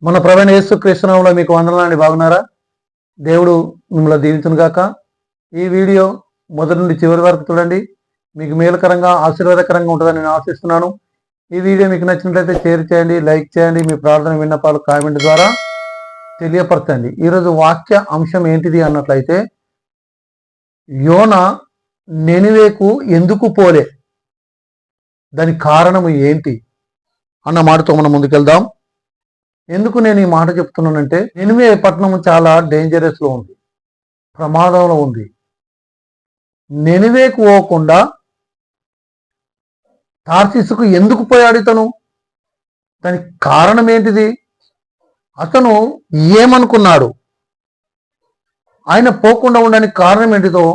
మన ప్రవీణ యేసు కృష్ణంలో మీకు వందనాలండి. బాగున్నారా? దేవుడు మిమ్మల్ని దీవించును గాక. ఈ వీడియో మొదటి నుండి చివరి వరకు చూడండి. మీకు మేలుకరంగా ఆశీర్వాదకరంగా ఉంటుందని నేను ఆశిస్తున్నాను. ఈ వీడియో మీకు నచ్చినట్లయితే షేర్ చేయండి, లైక్ చేయండి, మీ ప్రార్థన విన్నపాలు కామెంట్ ద్వారా తెలియపరచండి. ఈరోజు వాక్య అంశం ఏంటిది అన్నట్లయితే, యోన నెనివేకు ఎందుకు పోలే, దాని కారణము ఏంటి అన్న మాటతో మనం ముందుకెళ్దాం. ఎందుకు నేను ఈ మాట చెప్తున్నానంటే, నినివే పట్టణం చాలా డేంజరస్లో ఉంది, ప్రమాదంలో ఉంది. నెనివేకు పోకుండా తార్సీసుకు ఎందుకు పోయాడు ఇతను? దానికి కారణం ఏంటిది? అతను ఏమనుకున్నాడు? ఆయన పోకుండా ఉండడానికి కారణం ఏంటిదో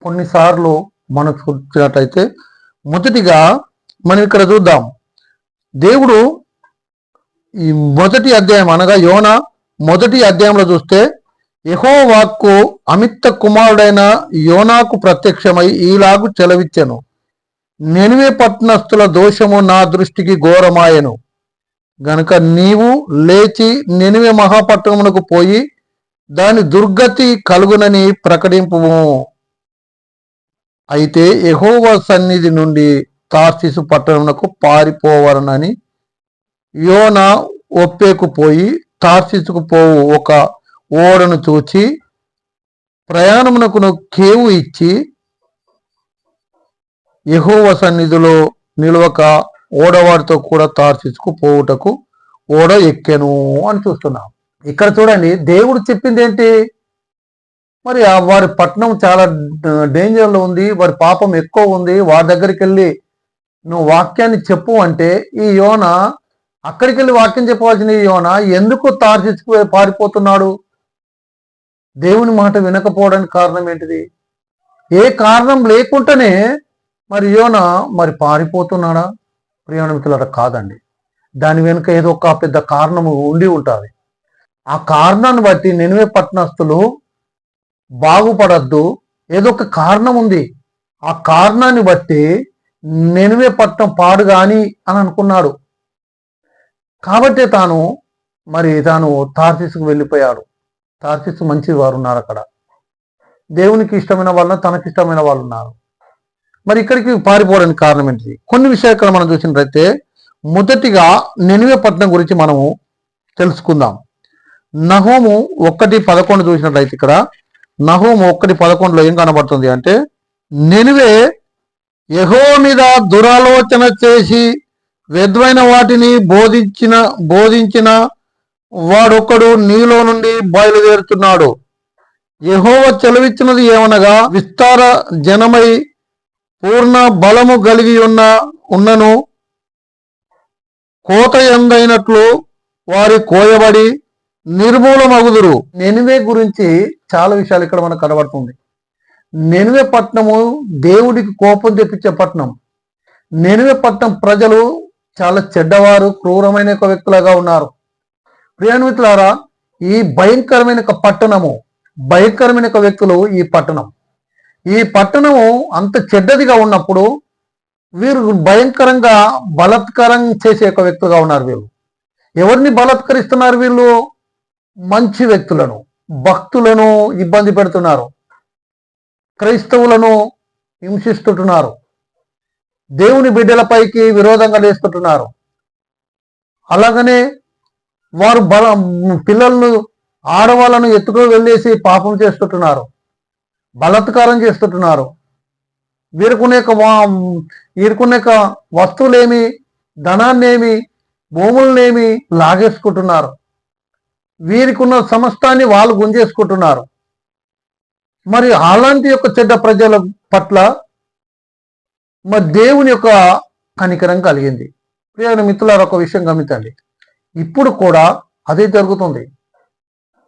కొన్నిసార్లు మనం చూసినట్టయితే, మొదటిగా మనం ఇక్కడ చూద్దాం. దేవుడు ఈ మొదటి అధ్యాయం అనగా యోన మొదటి అధ్యాయంలో చూస్తే, యెహోవా వాక్కు అమిత్త కుమారుడైన యోనాకు ప్రత్యక్షమై ఈలాగు చెలవిచ్చెను. నెనివే పట్టణస్థుల దోషము నా దృష్టికి ఘోరమాయెను గనుక నీవు లేచి నెనివే మహాపట్టణమునకు పోయి దాని దుర్గతి కలుగునని ప్రకటింపుము. అయితే యెహోవా సన్నిధి నుండి తార్సీసు పట్టణమునకు పారిపోవరనని యోన ఒప్పేకుపోయి తార్సీసుకు పోవు ఒక ఓడను చూచి ప్రయాణమునకును కేవు ఇచ్చి యెహోవా సన్నిధిలో నిలవక ఓడవాడితో కూడా తార్సీసుకు పోవుటకు ఓడ ఎక్కెను అని చూస్తున్నాం. ఇక్కడ చూడండి, దేవుడు చెప్పింది ఏంటి? మరి వారి పట్టణం చాలా డేంజర్లో ఉంది, వారి పాపం ఎక్కువ ఉంది, వారి దగ్గరికి వెళ్ళి నువ్వు వాక్యాన్ని చెప్పు అంటే, ఈ యోన అక్కడికి వెళ్ళి వాక్యం చెప్పవలసిన ఈ యోన ఎందుకు తార్సీసుకు పారిపోతున్నాడు? దేవుని మాట వినకపోవడానికి కారణం ఏంటిది? ఏ కారణం లేకుండానే మరి యోన మరి పారిపోతున్నాడా? ప్రియమిత్రులారా, కాదండి. దాని వెనుక ఏదో ఒక పెద్ద కారణము ఉండి ఉంటుంది. ఆ కారణాన్ని బట్టి నినివే పట్టణస్థులు బాగుపడద్దు, ఏదో ఒక కారణం ఉంది. ఆ కారణాన్ని బట్టి నినివే పట్టణం పాడు కాని అని అనుకున్నాడు. కాబట్టి తాను తార్సీసుకు వెళ్ళిపోయాడు. తార్సీసు మంచి వారు ఉన్నారు అక్కడ, దేవునికి ఇష్టమైన వాళ్ళ, తనకి ఇష్టమైన వాళ్ళు ఉన్నారు. మరి ఇక్కడికి పారిపోవడానికి కారణం ఏంటిది? కొన్ని విషయాలు ఇక్కడ మనం చూసినట్లయితే, మొదటిగా నినివే పట్టణం గురించి మనము తెలుసుకుందాం. నహూము 1:11 చూసినట్లయితే, ఇక్కడ నహూము 1:11 ఏం కనబడుతుంది అంటే, నినివే యెహోవా మీద దురాలోచన చేసి వ్యర్థమైన వాటిని బోధించిన వాడొక్కడు నీలో నుండి బయలుదేరుతున్నాడు. యెహోవా చెలవిచ్చినది ఏమనగా, విస్తార జనమై పూర్ణ బలము కలిగి ఉన్నను కోత ఎందైనట్లు వారి కోయబడి నిర్మూలమగుదురు. నినివే గురించి చాలా విషయాలు ఇక్కడ మనకు కనబడుతుంది. నినివే పట్టణము దేవుడికి కోపం తెప్పించే పట్టణం. నినివే పట్టణం ప్రజలు చాలా చెడ్డవారు, క్రూరమైన వ్యక్తులుగా ఉన్నారు. ప్రియమిత్రులారా, ఈ భయంకరమైన పట్టణము, భయంకరమైన వ్యక్తులు ఈ పట్టణము అంత చెడ్డదిగా ఉన్నప్పుడు వీరు భయంకరంగా బలాత్కారం చేసే ఒక వ్యక్తులుగా ఉన్నారు. వీళ్ళు ఎవరిని బలాత్కరిస్తున్నారు? వీళ్ళు మంచి వ్యక్తులను, భక్తులను ఇబ్బంది పెడుతున్నారు, క్రైస్తవులను హింసిస్తుంటున్నారు, దేవుని బిడ్డలపైకి విరోధంగా లేస్తుంటున్నారు. అలాగనే వారు పిల్లలను, ఆడవాళ్ళను ఎత్తుకొని వెళ్ళేసి పాపం చేస్తుంటున్నారు, బలాత్కారం చేస్తుంటున్నారు. వీరుకునే వస్తువులేమి, ధనాన్నేమి, భూములనేమి లాగేసుకుంటున్నారు. వీరికున్న సమస్తాన్ని వాళ్ళు గుంజేసుకుంటున్నారు. మరి అలాంటి యొక్క చెడ్డ ప్రజల పట్ల మరి దేవుని యొక్క కనికరం కలిగింది. ప్రియ మిత్రులారా, ఒక విషయం గమనించండి, ఇప్పుడు కూడా అదే జరుగుతుంది.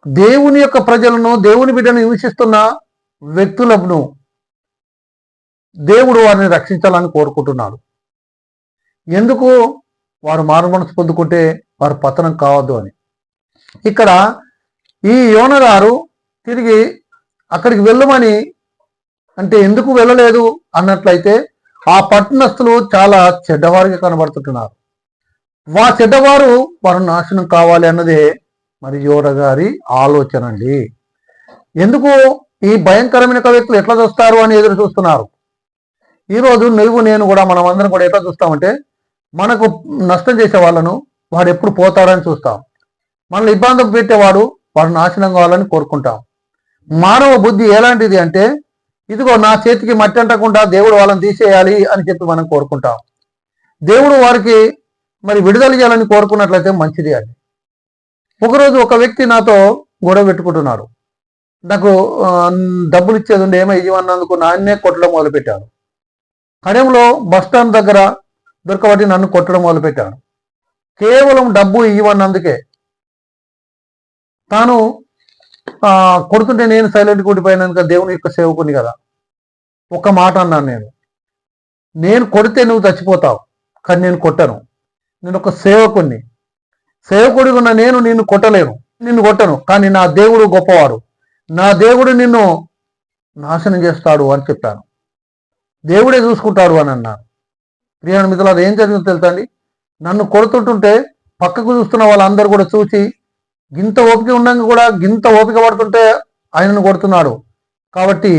దేవుని యొక్క ప్రజలను, దేవుని బిడ్డను హింసిస్తున్న వ్యక్తులను దేవుడు వారిని రక్షించాలని కోరుకుంటున్నాడు. ఎందుకు? వారు మారుమనసు పొందుకుంటే వారు పతనం కావద్దు అని. ఇక్కడ ఈ యోన గారు తిరిగి అక్కడికి వెళ్ళమని అంటే ఎందుకు వెళ్ళలేదు అన్నట్లయితే, ఆ పట్టణస్థులు చాలా చెడ్డవారిగా కనబడుతుంటున్నారు. చెడ్డవారు వారు నాశనం కావాలి అన్నదే మరి యోన గారి ఆలోచన అండి. ఎందుకు ఈ భయంకరమైన వ్యక్తులు ఎట్లా చూస్తారు అని ఎదురు చూస్తున్నారు. ఈరోజు నువ్వు నేను కూడా మనం అందరం కూడా ఎట్లా చూస్తామంటే, మనకు నష్టం చేసే వాళ్ళను వాడు ఎప్పుడు పోతాడని చూస్తాం. మనల్ని ఇబ్బంది పెట్టేవాడు వాడు నాశనం కావాలని కోరుకుంటాం. మానవ బుద్ధి ఎలాంటిది అంటే, ఇదిగో నా చేతికి మట్టి అంటకుండా దేవుడు వాళ్ళని తీసేయాలి అని చెప్పి మనం కోరుకుంటాం. దేవుడు వారికి మరి విడుదల చేయాలని కోరుకున్నట్లయితే మంచిది అని. ఒకరోజు ఒక వ్యక్తి నాతో గొడవ పెట్టుకుంటున్నాడు. నాకు డబ్బులు ఇచ్చేది ఉండి ఏమో ఇవ్వన్నందుకు నాన్నే కొట్టడం మొదలుపెట్టాడు. కడెంలో బస్టాండ్ దగ్గర దొరకబట్టి నన్ను కొట్టడం మొదలుపెట్టాడు. కేవలం డబ్బు ఇవ్వన్నందుకే. తాను కొడుతుంటే నేను సైలెంట్ కూడిపోయినాక దేవుని యొక్క సేవకుని కదా. ఒక మాట అన్నాను, నేను కొడితే నువ్వు చచ్చిపోతావు, కానీ నేను కొట్టను. నేను ఒక సేవకుని. సేవకుడిగా ఉన్న నేను నిన్ను కొట్టను, కానీ నా దేవుడు గొప్పవాడు. నా దేవుడు నిన్ను నాశనం చేస్తాడు అని చెప్పాను. దేవుడే చూసుకుంటాడు అని అన్నాను. ప్రియాణ మిత్రులారా, ఏం జరిగిందో తెలుసండి, నన్ను కొడుతుంటుంటే పక్కకు చూస్తున్న వాళ్ళందరూ కూడా చూసి గింత ఓపిక ఉండగా కూడా గింత ఓపిక పడుతుంటే ఆయనను కొడుతున్నాడు కాబట్టి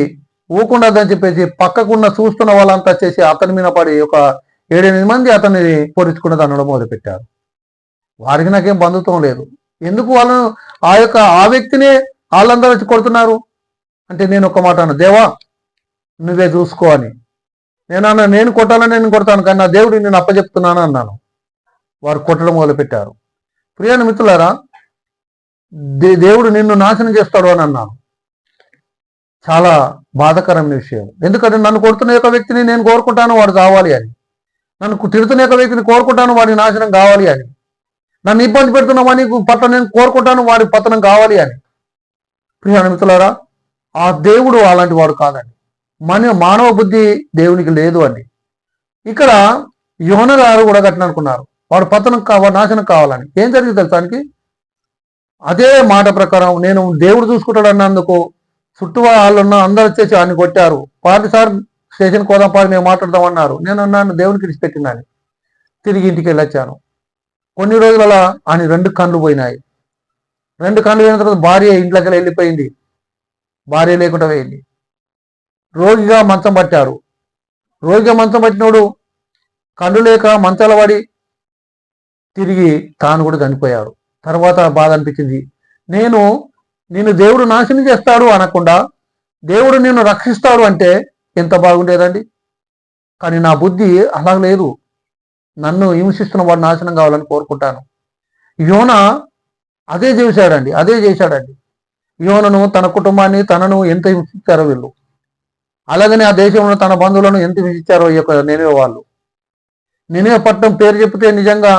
ఊకుండదని చెప్పేసి పక్కకున్న చూస్తున్న వాళ్ళంతా చేసి అతని మీద పడి ఒక 7-8 మంది అతన్ని పొరుచుకున్నది అనడం మొదలుపెట్టారు. వారికి నాకేం బంధుత్వం లేదు. ఎందుకు వాళ్ళను ఆ వ్యక్తినే వాళ్ళందరూ వచ్చి కొడుతున్నారు అంటే, నేను ఒక మాట అన్నా, దేవా నువ్వే చూసుకో అని. నేను కొట్టాలని నేను కొడతాను, కానీ నా దేవుడు నేను అప్పచెప్తున్నాను అన్నాను. వారు కొట్టడం మొదలుపెట్టారు. ప్రియాణ మిత్రులారా, దేవుడు నిన్ను నాశనం చేస్తాడు అని అన్నాను. చాలా బాధాకరమైన విషయం. ఎందుకంటే నన్ను కొడుతున్న యొక్క వ్యక్తిని నేను కోరుకుంటాను వాడు కావాలి అని. నన్ను తిడుతున్న యొక్క వ్యక్తిని కోరుకుంటాను వాడి నాశనం కావాలి అని. నన్ను ఇబ్బంది పెడుతున్న వాడిని పట్ల నేను కోరుకుంటాను వాడి పతనం కావాలి అని. ప్రియాణ మిత్రులారా, ఆ దేవుడు అలాంటి వాడు కాదండి. మానవ బుద్ధి దేవునికి లేదు అండి. ఇక్కడ యోన గారు కూడా గట్టిన అనుకున్నారు, వాడు పతనం వాడు నాశనం కావాలని. ఏం జరిగింది తెలుసానికి, అదే మాట ప్రకారం నేను దేవుడు చూసుకుంటాడు అన్నందుకు చుట్టూ వాళ్ళున్న అందరూ వచ్చేసి ఆయన కొట్టారు. సార్ స్టేషన్ కోదాం పాడి మేము మాట్లాడదామన్నారు. నేను అన్నాను దేవునికి విడిచిపెట్టిందని. తిరిగి ఇంటికి వెళ్ళొచ్చాను. కొన్ని రోజులలో ఆయన 2 కళ్ళు పోయినాయి. 2 కళ్ళు పోయిన తర్వాత భార్య ఇంట్లోకి వెళ్ళిపోయింది. భార్య లేకుండా పోయింది. రోగిగా మంచం పట్టాడు. రోగిగా మంచం పట్టినోడు కళ్ళు లేక మంచాల పడి తిరిగి తాను కూడా చనిపోయాడు. తర్వాత బాధ అనిపించింది. నిన్ను దేవుడు నాశనం చేస్తాడు అనకుండా దేవుడు నిన్ను రక్షిస్తాడు అంటే ఎంత బాగుండేదండి. కానీ నా బుద్ధి అలా లేదు. నన్ను హింసిస్తున్న వాడు నాశనం కావాలని కోరుకుంటాను. యోన అదే చేశాడండి. యోనను, తన కుటుంబాన్ని, తనను ఎంత హింసించారో వీళ్ళు. అలాగనే ఆ దేశంలో తన బంధువులను ఎంత హింసించారో ఈ యొక్క నినివే వాళ్ళు. నినివే పట్టణం పేరు చెప్తే నిజంగా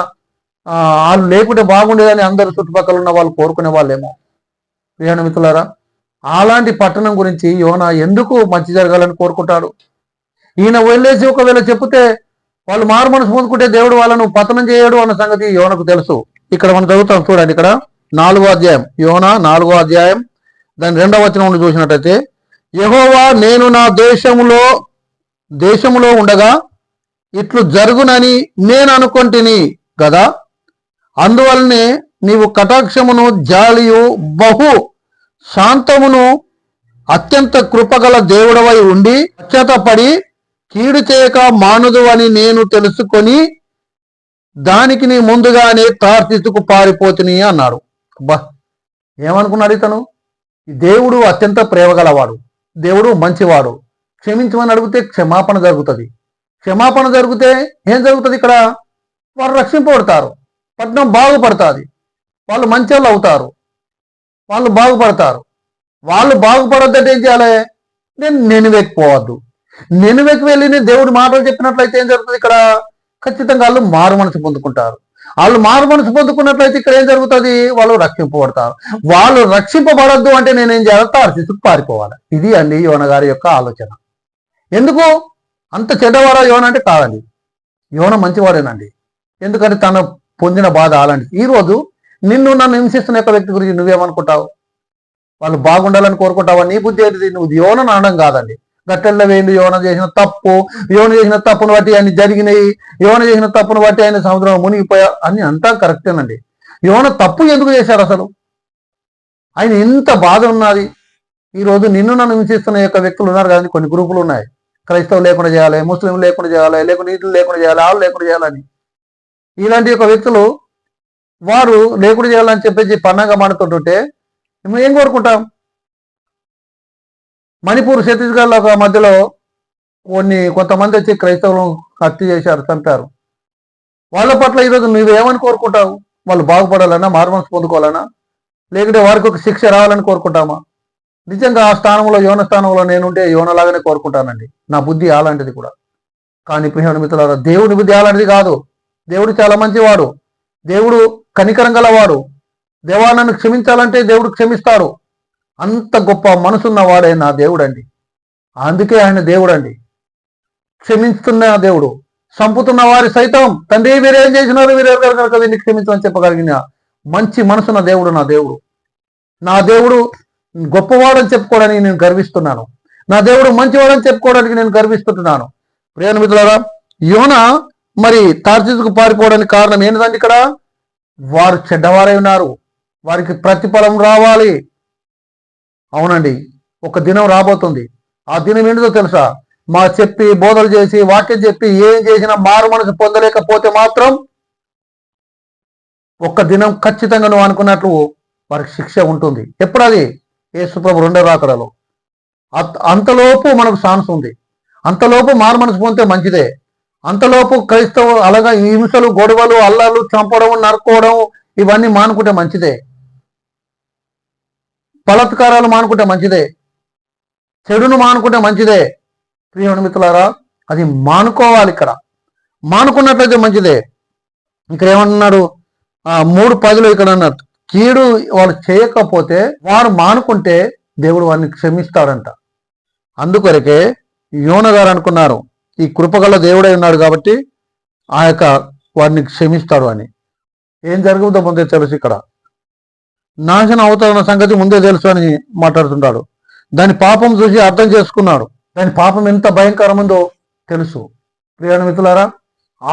వాళ్ళు లేకుంటే బాగుండేదని అందరూ చుట్టుపక్కల ఉన్న వాళ్ళు కోరుకునే వాళ్ళేమో. ప్రియాణ మిత్రులారా, అలాంటి పట్టణం గురించి యోన ఎందుకు మంచి జరగాలని కోరుకుంటాడు? ఈయన వెళ్ళేసి ఒకవేళ చెప్తే వాళ్ళు మారు మనసు పొందుకుంటే దేవుడు వాళ్ళను పతనం చేయడు అన్న సంగతి యోనకు తెలుసు. ఇక్కడ మనం చదువుతాం చూడండి. ఇక్కడ 4వ అధ్యాయం, యోన 4వ అధ్యాయం దాని 2వ వచనం చూసినట్టయితే, యెహోవా నేను నా దేశములో ఉండగా ఇట్లు జరుగునని నేను అనుకొంటిని కదా, అందువల్లనే నీవు కటాక్షమును, జాలియు, బహు శాంతమును, అత్యంత కృపగల దేవుడవై ఉండి పశ్చాత్తపడి కీడు చేయక మానుదు అని నేను తెలుసుకొని దానికి నీ ముందుగానే తార్సీసుకు పారిపోతుని అన్నాడు. బా, ఏమనుకున్నాడు ఇతను? దేవుడు అత్యంత ప్రేమగలవాడు, దేవుడు మంచివాడు. క్షమించమని అడిగితే క్షమాపణ జరుగుతుంది. క్షమాపణ జరిగితే ఏం జరుగుతుంది? ఇక్కడ వారు రక్షింపబడతారు, పట్టణం బాగుపడుతుంది, వాళ్ళు మంచి వాళ్ళు అవుతారు, వాళ్ళు బాగుపడతారు. వాళ్ళు బాగుపడొద్దంటే ఏం చేయాలి? నినివేకి పోవద్దు. నినివేకి వెళ్ళి దేవుడి మాటలు చెప్పినట్లయితే ఏం జరుగుతుంది? ఇక్కడ ఖచ్చితంగా వాళ్ళు మారు మనసు పొందుకుంటారు. వాళ్ళు మారు మనసు పొందుకున్నట్లయితే ఇక్కడ ఏం జరుగుతుంది? వాళ్ళు రక్షింపబడతారు. వాళ్ళు రక్షింపబడద్దు అంటే నేనేం చేయాలి? తార్సీసుకు పారిపోవాలి. ఇది అండి యోన గారి యొక్క ఆలోచన. ఎందుకు అంత చెడ్డవాడా యోన అంటే? కాదండి, యోన మంచివాడేనండి. ఎందుకంటే తన పొందిన బాధ అలాంటిది. ఈరోజు నన్ను హింసిస్తున్న యొక్క వ్యక్తి గురించి నువ్వేమనుకుంటావు? వాళ్ళు బాగుండాలని కోరుకుంటావా? నీ బుద్ధి ఏంటిది? నువ్వు యోనను అనడం కాదండి, గట్టెల్లో వేయండి. యోన చేసిన తప్పు, యోన చేసిన తప్పును బట్టి ఆయన జరిగినాయి, యోన చేసిన తప్పును బట్టి ఆయన సముద్రం మునిగిపోయా అని అంతా కరెక్టేనండి. యోన తప్పు ఎందుకు చేశారు అసలు? ఆయన ఎంత బాధ ఉన్నది. ఈరోజు నిన్ను నన్ను హింసిస్తున్న యొక్క వ్యక్తులు ఉన్నారు కానీ కొన్ని గ్రూపులు ఉన్నాయి. క్రైస్తవులు లేకుండా చేయాలి, ముస్లింలు లేకుండా చేయాలి, లేకుండా ఇట్లు లేకుండా చేయాలి, వాళ్ళు లేకుండా చేయాలని. ఇలాంటి యొక్క వ్యక్తులు వారు లేకుండా చేయాలని చెప్పేసి పన్నాగా మాడుతుంటుంటే మేము ఏం కోరుకుంటాం? మణిపూర్ ఛత్తీస్గఢ్లో ఒక మధ్యలో కొంతమంది వచ్చి క్రైస్తవులను హత్య చేశారు, చంపారు. వాళ్ళ పట్ల ఈరోజు నువ్వేమని కోరుకుంటావు? వాళ్ళు బాగుపడాలన్నా, మారుమనసు పొందుకోవాలన్నా, లేకుంటే వారికి ఒక శిక్ష రావాలని కోరుకుంటామా? నిజంగా ఆ స్థానంలో, యోన స్థానంలో నేనుంటే యోనలాగానే కోరుకుంటానండి. నా బుద్ధి అలాంటిది కూడా. కానీ ప్రియమైన మిత్రులారా, దేవుని బుద్ధి అలాంటిది కాదు. దేవుడు చాలా మంచివాడు, దేవుడు కనికరం గలవాడు. దేవా నన్ను క్షమించాలంటే దేవుడు క్షమిస్తాడు. అంత గొప్ప మనసున్న వాడే నా దేవుడు అండి. అందుకే ఆయన దేవుడు అండి. క్షమిస్తున్న దేవుడు, చంపుతున్న వారి సైతం తండ్రి వీరేం చేసినారు, వీరెవరు కనుక వీరిని క్షమించమని చెప్పగలిగిన మంచి మనసున్న దేవుడు నా దేవుడు. నా దేవుడు గొప్పవాడని చెప్పుకోవడానికి నేను గర్విస్తున్నాను. నా దేవుడు మంచివాడని చెప్పుకోవడానికి నేను గర్విస్తుంటున్నాను. ప్రియమైన మిత్రులారా, యోన మరి తార్షీషుకు పారిపోవడానికి కారణం ఏంటంటే ఇక్కడ వారు చెడ్డవారై ఉన్నారు, వారికి ప్రతిఫలం రావాలి. అవునండి, ఒక దినం రాబోతుంది. ఆ దినం ఏంటిదో తెలుసా? మా చెప్పి బోధలు చేసి వాక్యం చెప్పి ఏం చేసినా మారు మనసు పొందలేకపోతే మాత్రం ఒక్క దినం ఖచ్చితంగా నువ్వు అనుకున్నట్లు వారికి శిక్ష ఉంటుంది. ఎప్పుడు అది? యేసుప్రభు రెండో రాకడలో. అంతలోపు మనకు ఛాన్స్ ఉంది. అంతలోపు మారు మనసు పొందితే మంచిదే. అంతలోపు క్రైస్తవ అలాగా హింసలు, గొడవలు, అల్లాలు, చంపడం, నరుకోవడం ఇవన్నీ మానుకుంటే మంచిదే. బలాత్కారాలు మానుకుంటే మంచిదే. చెడును మానుకుంటే మంచిదే. ప్రియమైన మిత్రులారా, అది మానుకోవాలి. ఇక్కడ మానుకున్నట్లయితే మంచిదే. ఇక్కడ ఏమంటున్నాడు? 3:10 ఇక్కడ అన్నారు, కీడు వాళ్ళు చేయకపోతే వారు మానుకుంటే దేవుడు వారిని క్షమిస్తాడంట. అందుకొరకే యోన గారు అనుకున్నారు, ఈ కృపగల దేవుడై ఉన్నాడు కాబట్టి ఆ యొక్క వారిని క్షమిస్తాడు అని. ఏం జరుగుతుందో ముందే తెలుసు. ఇక్కడ నాశనం అవుతాడన్న సంగతి ముందే తెలుసు అని మాట్లాడుతుంటాడు. దాని పాపం చూసి అర్థం చేసుకున్నాడు. దాని పాపం ఎంత భయంకరమైందో తెలుసు. ప్రియమైన మిత్రులారా,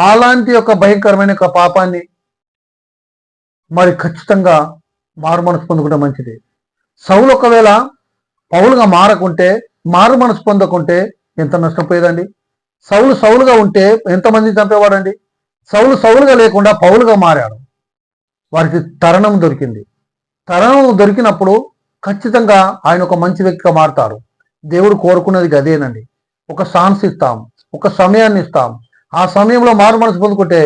అలాంటి యొక్క భయంకరమైన యొక్క పాపాన్ని మరి ఖచ్చితంగా మారు మనసు పొందుకుంటే మంచిది. సౌలు ఒకవేళ పౌలుగా మారకుంటే, మారు మనసు పొందకుంటే ఎంత నష్టపోయేదండి. సౌలుగా ఉంటే ఎంతమంది చంపేవాడండి. సౌలుగా లేకుండా పౌలుగా మారాడు. వారికి తరుణం దొరికింది. తరుణం దొరికినప్పుడు ఖచ్చితంగా ఆయన ఒక మంచి వ్యక్తిగా మారుతాడు. దేవుడు కోరుకున్నది అదేనండి. ఒక ఛాన్స్ ఇస్తాం, ఒక సమయాన్ని ఇస్తాం. ఆ సమయంలో మారు మనసు పొందుకుంటే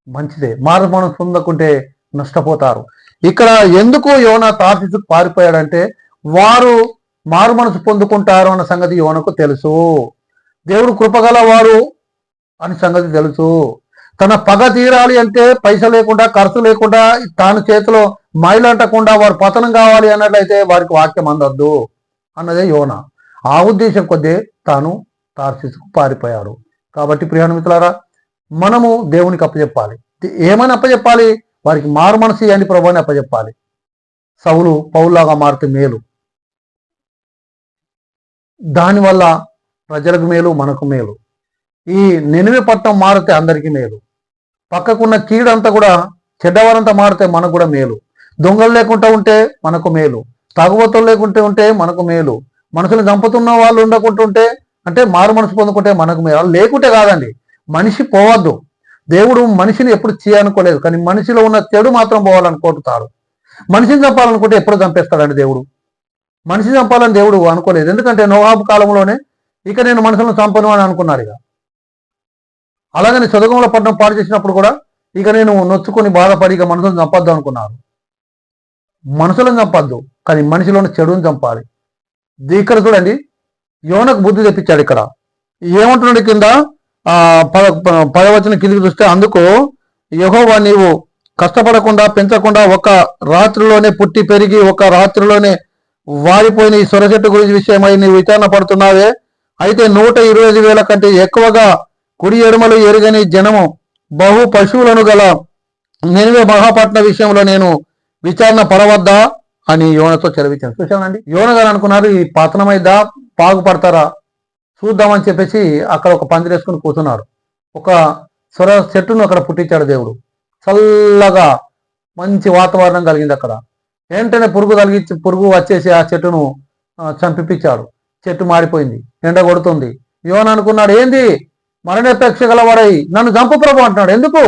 మంచిదే. మారు మనసు పొందకుంటే నష్టపోతారు. ఇక్కడ ఎందుకు యోన తార్షీషుకు పారిపోయాడంటే వారు మారు మనసు పొందుకుంటారు అన్న సంగతి యోనకు తెలుసు. దేవుడు కృపగలవాడు అని సంగతి తెలుసు. తన పగ తీరాలి అంటే పైసలు లేకుండా, ఖర్చు లేకుండా, తాను చేతిలో మైలంటకుండా వారు పతనం కావాలి అన్నట్లయితే వారికి వాక్యం అందొద్దు అన్నదే యోన. ఆ ఉద్దేశం కొద్దే తాను తార్షీషుకు పారిపోయాడు. కాబట్టి ప్రియమైన మిత్రులారా, మనము దేవునికి అప్పచెప్పాలి. ఏమని అప్పచెప్పాలి? వారికి మారు మనసు ఇవ్వండి ప్రభు అని అప్పచెప్పాలి. సౌలు పౌలులాగా మారితే మేలు. దానివల్ల ప్రజలకు మేలు, మనకు మేలు. ఈ నినివే పట్టణం మారితే అందరికీ మేలు. పక్కకున్న కీడంతా కూడా, చెడ్డవారంతా మారితే మనకు కూడా మేలు. దొంగలు లేకుండా ఉంటే మనకు మేలు. తాగుబోతులు లేకుంటే ఉంటే మనకు మేలు. మనుషులు చంపుతున్న వాళ్ళు ఉండకుంటుంటే అంటే మారు మనసు పొందుకుంటే మనకు మేలు. లేకుంటే కాదండి, మనిషి పోవద్దు. దేవుడు మనిషిని ఎప్పుడు చేయనుకోలేదు, కానీ మనిషిలో ఉన్న చెడు మాత్రం పోవాలనుకుంటాడు. మనిషిని చంపాలనుకుంటే ఎప్పుడు చంపేస్తాడండి దేవుడు. మనిషి చంపాలని దేవుడు అనుకోలేదు. ఎందుకంటే నోవాబు కాలంలోనే ఇక నేను మనుషులను చంపను అని అనుకున్నాడు. ఇక అలాగని సొదొమొర పట్టణం పాడు చేసినప్పుడు కూడా ఇక నేను నొచ్చుకొని బాధపడి ఇక మనుషులను చంపొద్దు అనుకున్నారు. మనుషులను చంపద్దు, కానీ మనిషిలోని చెడుని చంపాలి. ఇక్కడ చూడండి, యోనకు బుద్ధి తెప్పించాడు. ఇక్కడ ఏమంటున్నాడు కింద 10 కిందికి చూస్తే, అందుకు యెహోవా నీవు కష్టపడకుండా పెంచకుండా ఒక రాత్రిలోనే పుట్టి పెరిగి ఒక రాత్రిలోనే వాడిపోయిన ఈ సొర చెట్టు గురించి విషయమై నీవు విచారణ పడుతున్నావే. అయితే 120,000 కంటే ఎక్కువగా కుడి ఎడమలు ఎరుగని జనము బహు పశువులను గల నినివే మహాపట్న విషయంలో నేను విచారణ పడవద్దా అని యోనతో చెలవిచ్చాను. చూశానండి, యోన గారు అనుకున్నారు ఈ పతనమైద్దా, బాగుపడతారా, చూద్దామని చెప్పేసి అక్కడ ఒక పందిరి వేసుకుని కూర్చున్నాడు. ఒక సొర చెట్టును అక్కడ పుట్టించాడు దేవుడు. చల్లగా మంచి వాతావరణం కలిగింది అక్కడ. వెంటనే పురుగు వచ్చేసి ఆ చెట్టును చంపిపించాడు. చెట్టు మాడిపోయింది, ఎండ కొడుతుంది. యోన అనుకున్నాడు, ఏంది మరణాపేక్ష గలవాడై నన్ను చంపు ప్రభు అంటున్నాడు. ఎందుకు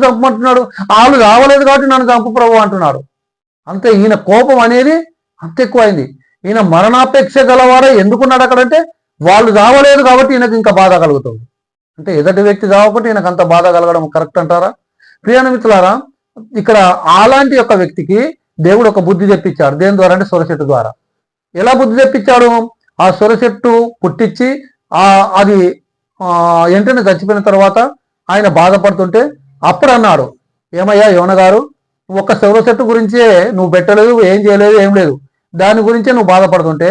చంపమంటున్నాడు? వాళ్ళు రావలేదు కాబట్టి నన్ను చంపు ప్రభు అంటున్నాడు. అంతే, ఈయన కోపం అనేది అంత ఎక్కువైంది. ఈయన మరణాపేక్ష గలవాడై ఎందుకున్నాడు అక్కడంటే వాళ్ళు రావలేదు కాబట్టి ఈయనకు ఇంకా బాధ కలుగుతుంది. అంటే ఎదుటి వ్యక్తి చావకుంటే ఈయనకు అంత బాధ కలగడం కరెక్ట్ అంటారా? ప్రియాణ మిత్రులారా, ఇక్కడ అలాంటి ఒక వ్యక్తికి దేవుడు ఒక బుద్ధి తెప్పించాడు. దేని ద్వారా అంటే సొర చెట్టు ద్వారా. ఎలా బుద్ధి తెప్పించాడు? ఆ సొర చెట్టు పుట్టించి అది వెంటనే చచ్చిపోయిన తర్వాత ఆయన బాధపడుతుంటే అప్పుడు అన్నాడు, ఏమయ్యా యోన గారు, ఒక్క సొర చెట్టు గురించే నువ్వు పెట్టలేదు, ఏం చేయలేదు, ఏం లేదు, దాని గురించే నువ్వు బాధపడుతుంటే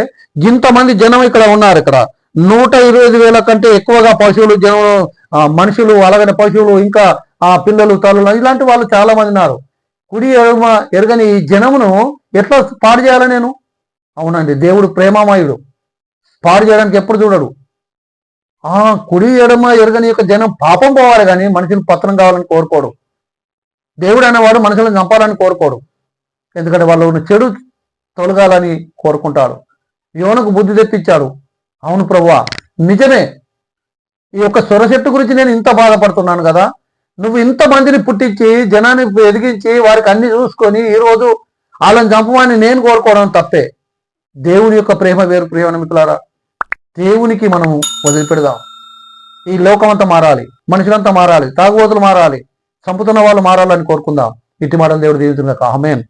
ఇంతమంది జనం ఇక్కడ ఉన్నారు. ఇక్కడ 125,000 కంటే ఎక్కువగా పశువులు, జనం, మనుషులు, అలాగనే పశువులు, ఇంకా పిల్లలు, తల్లులు, ఇలాంటి వాళ్ళు చాలా మంది ఉన్నారు. కుడి ఎడమ ఎరగని ఈ జనమును ఎట్లా పాడు చేయాలి నేను? అవునండి, దేవుడు ప్రేమామయుడు, పాడు చేయడానికి ఎప్పుడు చూడడు. కుడి ఎడమ ఎరగని యొక్క జనం పాపం పోవాలి కానీ మనుషులు పతనం కావాలని కోరుకోడు. దేవుడు అనేవాడు మనుషులను చంపాలని కోరుకోడు. ఎందుకంటే వాళ్ళు చెడు తొలగాలని కోరుకుంటాడు. యోనకు బుద్ధి తెప్పించాడు. అవును ప్రభువా, నిజమే, ఈ యొక్క సొర చెట్టు గురించి నేను ఇంత బాధపడుతున్నాను కదా, నువ్వు ఇంతమందిని పుట్టించి జనాన్ని ఎదిగించి వారికి అన్ని చూసుకొని ఈరోజు వాళ్ళని చంపమని నేను కోరుకోవడం తప్పే. దేవుని యొక్క ప్రేమ వేరు. ప్రేమ మిత్రులారా, దేవునికి మనము వదిలిపెడదాం. ఈ లోకం అంతా మారాలి, మనుషులంతా మారాలి, తాగుబోతులు మారాలి, చంపుతున్న వాళ్ళు మారాలని కోరుకుందాం. ఇట్టి మాటలు దేవుడు దీవించుగాక. ఆమేన్.